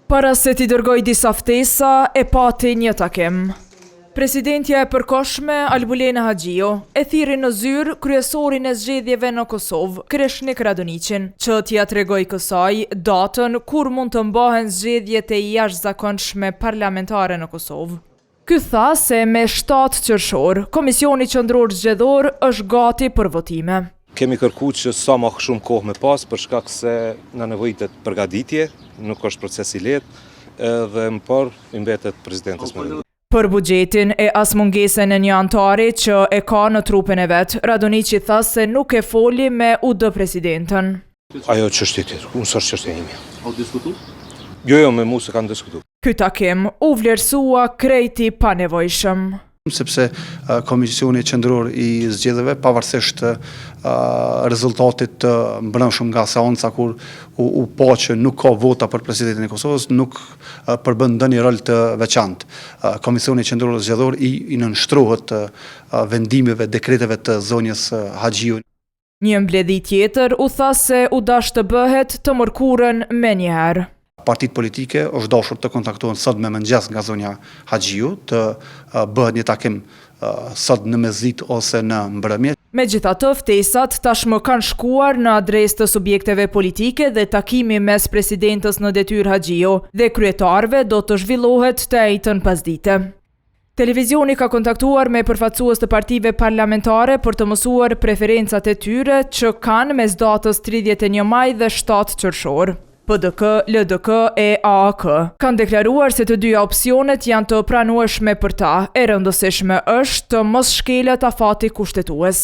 Para se t'i dërgoj disa ftesa, e pati një takim. Presidentja e përkohshme Albulena Haxhiu e thirri në zyrë kryesorin e zgjedhjeve në Kosovë, Kreshnik Radoniqin, që t'ia tregoj kësaj datën kur mund të mbahen zgjedhjet e jashtëzakonshme parlamentare në Kosovë. Ky tha se me 7 qershor, Komisioni Qendror Zgjedhor është gati për votime. Kemi kërku që sa më shumë kohë me pas për shkak se na nevojitet përgatitje, nuk është proces i lehtë dhe më parë i mbetet presidentës me. Për buxhetin e as mungesën e një antari që e ka në trupin e vet, Radoniqi tha se nuk e foli me UD presidentën. Ajo çështje tjetër, unë s'është çështja ime. A u diskutu? Jo, me mua s'e kanë diskutuar. Ky takim u vlerësua krejti pa nevojshëm. Sepse Komisioni Qendror i Zgjedhjeve, pavarësisht rezultatit të mbrëmshëm nga seanca kur u pa që nuk ka vota për presidentin e Kosovës, nuk përbën ndonjë rol të veçantë. Komisioni Qendror Zgjedhor i nënshtrohet vendimeve, dekreteve të zonjës Haxhiu. Një mbledhje tjetër u tha se u dash të bëhet të mërkurën menjëherë. Partitë politike është dashur të kontaktohen sot me mëngjes nga zonja Haxhiu, të bëhet një takim sot në mesditë ose në mbrëmje. Megjithatë, ftesat tashmë kanë shkuar në adresë të subjekteve politike dhe takimi mes presidentës në detyrë Haxhiu dhe kryetarëve do të zhvillohet të njëjtën pasdite. Televizioni ka kontaktuar me përfaqësues të partive parlamentare për të mësuar preferencat e tyre që kanë mes datës 31 maj dhe 7 qershor. PDK, LDK e AAK kanë deklaruar se të dyja opsionet janë të pranueshme për ta, e rëndësishme është të mos shkelet afati kushtetues.